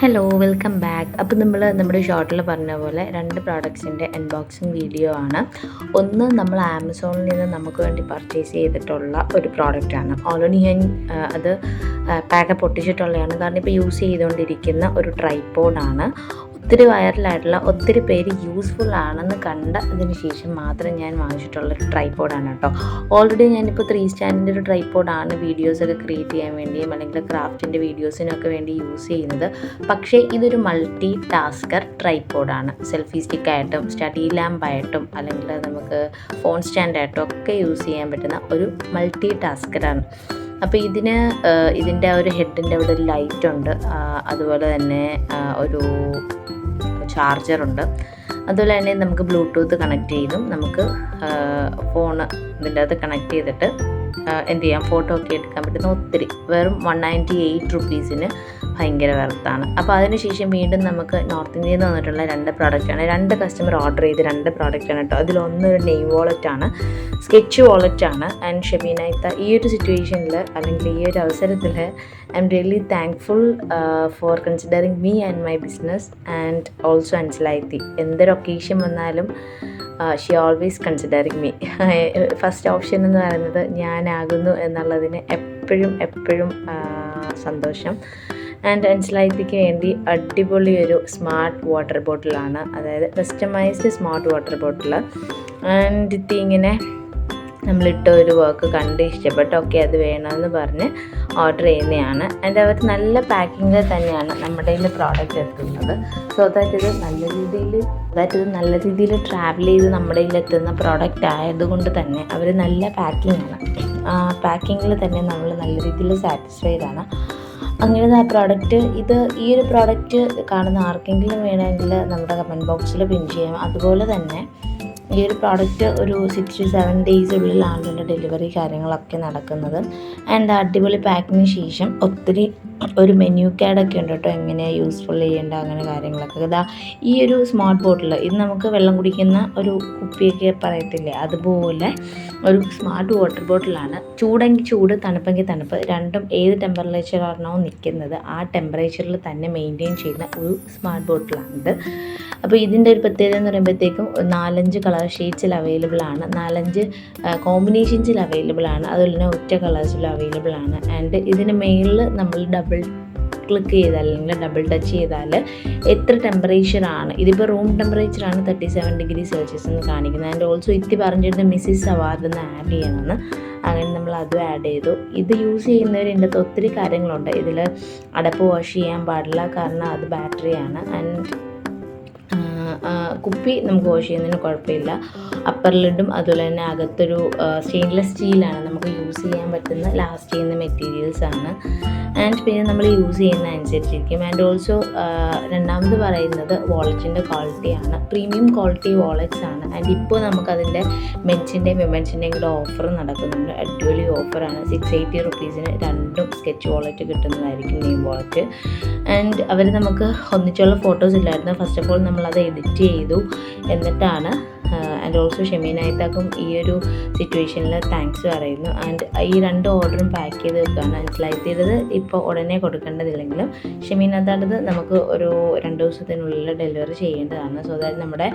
Hello welcome back. അപ്പോൾ നമ്മൾ നമ്മുടെ ഷോർട്ടിൽ പറഞ്ഞ പോലെ രണ്ട് പ്രോഡക്ട്സിൻ്റെ അൺബോക്സിങ് വീഡിയോ ആണ്. ഒന്ന് നമ്മൾ ആമസോണിൽ നിന്ന് നമുക്ക് വേണ്ടി പർച്ചേസ് ചെയ്തിട്ടുള്ള ഒരു പ്രോഡക്റ്റാണ്. ഓൾറെഡി ഞാൻ അത് പാക്ക് പൊട്ടിച്ചിട്ടുള്ളതാണ്. കാരണം ഇപ്പോൾ യൂസ് ചെയ്തുകൊണ്ടിരിക്കുന്ന ഒരു ട്രൈപോഡാണ്. ഒത്തിരി വൈറലായിട്ടുള്ള ഒത്തിരി പേര് യൂസ്ഫുൾ ആണെന്ന് കണ്ടതിന് ശേഷം മാത്രം ഞാൻ വാങ്ങിച്ചിട്ടുള്ളൊരു ട്രൈപോഡാണ് കേട്ടോ. ഓൾറെഡി ഞാനിപ്പോൾ 3 സ്റ്റാൻഡിൻ്റെ ഒരു ട്രൈപോഡാണ് വീഡിയോസൊക്കെ ക്രിയേറ്റ് ചെയ്യാൻ വേണ്ടിയും അല്ലെങ്കിൽ ക്രാഫ്റ്റിൻ്റെ വീഡിയോസിനൊക്കെ വേണ്ടി യൂസ് ചെയ്യുന്നത്. പക്ഷേ ഇതൊരു മൾട്ടി ടാസ്കർ ട്രൈപോഡാണ്. സെൽഫി സ്റ്റിക്കായിട്ടും സ്റ്റഡി ലാമ്പായിട്ടും അല്ലെങ്കിൽ നമുക്ക് ഫോൺ സ്റ്റാൻഡായിട്ടും ഒക്കെ യൂസ് ചെയ്യാൻ പറ്റുന്ന ഒരു മൾട്ടി ടാസ്കറാണ്. അപ്പോൾ ഇതിൻ്റെ ഒരു ഹെഡിൻ്റെ അവിടെ ഒരു ലൈറ്റുണ്ട്, അതുപോലെ തന്നെ ഒരു ചാർജറുണ്ട്. അതുപോലെ തന്നെ നമുക്ക് ബ്ലൂടൂത്ത് കണക്ട് ചെയ്തും നമുക്ക് ഫോൺ ഇതിൻ്റെ അകത്ത് കണക്ട് ചെയ്തിട്ട് എന്ത് ചെയ്യാം, ഫോട്ടോ ഒക്കെ എടുക്കാൻ പറ്റുന്ന ഒത്തിരി വെറും 198 റുപ്പീസിന് ഭയങ്കര വെർത്താണ്. അപ്പോൾ അതിനുശേഷം വീണ്ടും നമുക്ക് നോർത്ത് ഇന്ത്യയിൽ നിന്ന് വന്നിട്ടുള്ള 2 പ്രോഡക്റ്റാണ്. 2 കസ്റ്റമർ ഓർഡർ ചെയ്ത് 2 പ്രോഡക്റ്റാണ് കേട്ടോ. അതിലൊന്നൊരു നെയിം വാളറ്റാണ്, സ്കെച്ച് വാളറ്റാണ്. ആൻഡ് ഷമീനയിത്ത ഈ ഒരു സിറ്റുവേഷനിൽ അല്ലെങ്കിൽ ഈ ഒരു അവസരത്തിൽ I am really thankful for considering me and my business and also അൻസിലായിത്തി. എന്തൊരു ഒക്കേഷൻ വന്നാലും she always considering me. First option എന്ന് പറയുന്നത് ഞാനാകുന്നു എന്നുള്ളതിന് എപ്പോഴും സന്തോഷം. ആൻഡ് അൻസിലായിത്തിക്ക് വേണ്ടി അടിപൊളി ഒരു സ്മാർട്ട് വാട്ടർ ബോട്ടിലാണ്, അതായത് customised smart water bottle. And ഇങ്ങനെ നമ്മളിട്ട ഒരു വർക്ക് കണ്ട് ഇഷ്ടപ്പെട്ട് ഓക്കെ അത് വേണമെന്ന് പറഞ്ഞ് ഓർഡർ ചെയ്യുന്നതാണ്. ആൻഡ് അവർ നല്ല പാക്കിങ്ങിൽ തന്നെയാണ് നമ്മുടെ കയ്യിൽ പ്രോഡക്റ്റ് എത്തുന്നത്. സോ ദാറ്റ് ഇത് നല്ല രീതിയിൽ ട്രാവൽ ചെയ്ത് നമ്മുടെ കയ്യിൽ എത്തുന്ന പ്രോഡക്റ്റ് ആയതുകൊണ്ട് തന്നെ അവർ നല്ല പാക്കിങ്ങാണ്. പാക്കിങ്ങിൽ തന്നെ നമ്മൾ നല്ല രീതിയിൽ സാറ്റിസ്ഫൈഡ് ആണ്. അങ്ങനെ ആ പ്രോഡക്റ്റ് ഈ ഒരു പ്രോഡക്റ്റ് കാണുന്ന ആർക്കെങ്കിലും വേണമെങ്കിൽ നമ്മുടെ കമൻറ്റ് ബോക്സിൽ പിൻ ചെയ്യാം. അതുപോലെ തന്നെ ഈ ഒരു പ്രോഡക്റ്റ് ഒരു 6 to 7 days ഉള്ളിലാണ് ഇതിൻ്റെ ഡെലിവറി കാര്യങ്ങളൊക്കെ നടക്കുന്നത്. ആൻഡ് അടിപൊളി പാക്കിങ്ങിന് ശേഷം ഒത്തിരി ഒരു മെനു കാർഡൊക്കെ ഉണ്ട് കേട്ടോ, എങ്ങനെയാണ് യൂസ്ഫുൾ ചെയ്യേണ്ട അങ്ങനെ കാര്യങ്ങളൊക്കെ. ഇതാ ഈ ഒരു സ്മാർട്ട് ബോട്ടിൽ ഇത് നമുക്ക് വെള്ളം കുടിക്കുന്ന ഒരു കുപ്പിയൊക്കെ പറയത്തില്ലേ, അതുപോലെ ഒരു സ്മാർട്ട് വാട്ടർ ബോട്ടിലാണ്. ചൂടെങ്കിൽ ചൂട്, തണുപ്പെങ്കിൽ തണുപ്പ്, രണ്ടും ഏത് ടെമ്പറേച്ചറാണോ നിൽക്കുന്നത് ആ ടെമ്പറേച്ചറിൽ തന്നെ മെയിൻറ്റെയിൻ ചെയ്യുന്ന ഒരു സ്മാർട്ട് ബോട്ടിലാണിത്. അപ്പോൾ ഇതിൻ്റെ ഒരു പ്രത്യേകത എന്ന് പറയുമ്പോഴത്തേക്കും 4-5 കളർ ഷെയ്ഡ്സിൽ അവൈലബിൾ ആണ്, 4-5 കോമ്പിനേഷൻസിൽ അവൈലബിൾ ആണ്, അതുപോലെ തന്നെ ഒറ്റ കളേഴ്സിൽ അവൈലബിൾ ആണ്. ആൻഡ് ഇതിന് മേളിൽ നമ്മൾ ഡബിൾ ക്ലിക്ക് ചെയ്താൽ അല്ലെങ്കിൽ ഡബിൾ ടച്ച് ചെയ്താൽ എത്ര ടെമ്പറേച്ചറാണ്, ഇതിപ്പോൾ റൂം ടെമ്പറേച്ചറാണ് 37 ഡിഗ്രി സെൽഷ്യസ് എന്ന് കാണിക്കുന്നത്. ആൻഡ് ഓൾസോ പറഞ്ഞിരുന്ന മിസ്സിസ് അവാർഡ് എന്ന് ആഡ് ചെയ്യണമെന്ന്, അങ്ങനെ നമ്മൾ അതും ആഡ് ചെയ്തു. ഇത് യൂസ് ചെയ്യുന്നവർ ഇതിൻ്റെ ഒത്തിരി കാര്യങ്ങളുണ്ട്. ഇതിൽ അടപ്പ് വാഷ് ചെയ്യാൻ പാടില്ല, കാരണം അത് ബാറ്ററിയാണ്. ആൻഡ് കുപ്പി നമുക്ക് വാഷ് ചെയ്യുന്നതിന് കുഴപ്പമില്ല. അപ്പർ ലിഡും അതുപോലെ തന്നെ അകത്തൊരു സ്റ്റെയിൻലെസ് സ്റ്റീലാണ്, നമുക്ക് യൂസ് ചെയ്യാൻ പറ്റുന്ന ലാസ്റ്റ് ചെയ്യുന്ന മെറ്റീരിയൽസാണ്. ആൻഡ് പിന്നെ നമ്മൾ യൂസ് ചെയ്യുന്ന അനുസരിച്ചിരിക്കും. ആൻഡ് ഓൾസോ രണ്ടാമത് പറയുന്നത് വാളറ്റിൻ്റെ ക്വാളിറ്റിയാണ്, പ്രീമിയം ക്വാളിറ്റി വാളറ്റ്സ് ആണ്. ആൻഡ് ഇപ്പോൾ നമുക്കതിൻ്റെ മെൻസിൻ്റെയും വിമൻസിൻ്റെയും കൂടെ ഓഫർ നടക്കുന്നുണ്ട്, അടിപൊളി ഓഫറാണ്. 680 റുപ്പീസിന് 2 സ്കെച്ച് വാളറ്റ് കിട്ടുന്നതായിരിക്കും, നെയിം വാളറ്റ്. ആൻഡ് അവർ നമുക്ക് ഒന്നിച്ചുള്ള ഫോട്ടോസ് ഇല്ലായിരുന്നു. ഫസ്റ്റ് ഓഫ് ഓൾ നമ്മളത് എഡിറ്റ് ചെയ്തു, എന്നിട്ടാണ്. ആൻഡ് ഓൾസോ ഷമീനയിത്താക്കും ഈ ഒരു സിറ്റുവേഷനിൽ താങ്ക്സ് പറയുന്നു. ആൻഡ് ഈ 2 ഓർഡറും പാക്ക് ചെയ്ത് വെക്കുകയാണ്. മനസ്സിലായിത്തീരത് ഇപ്പോൾ ഉടനെ കൊടുക്കേണ്ടതില്ലെങ്കിലും ഷമീനത്താടത് നമുക്ക് ഒരു 2 ദിവസത്തിനുള്ളിൽ ഡെലിവറി ചെയ്യേണ്ടതാണ്. സോ ദാറ്റ് നമ്മുടെ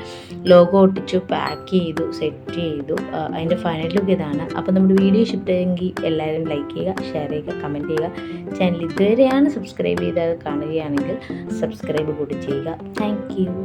ലോഗോ ഒട്ടിച്ചു പാക്ക് ചെയ്തു സെറ്റ് ചെയ്തു. അതിൻ്റെ ഫൈനൽ ലുക്ക് ഇതാണ്. അപ്പോൾ നമ്മുടെ വീഡിയോ ഇഷ്ടമെങ്കിൽ എല്ലാവരും ലൈക്ക് ചെയ്യുക, ഷെയർ ചെയ്യുക, കമൻറ്റ് ചെയ്യുക. ചാനൽ ഇതുവരെയാണ് സബ്സ്ക്രൈബ് ചെയ്ത് കാണുകയാണെങ്കിൽ സബ്സ്ക്രൈബ് കൂടി ചെയ്യുക. Thank you.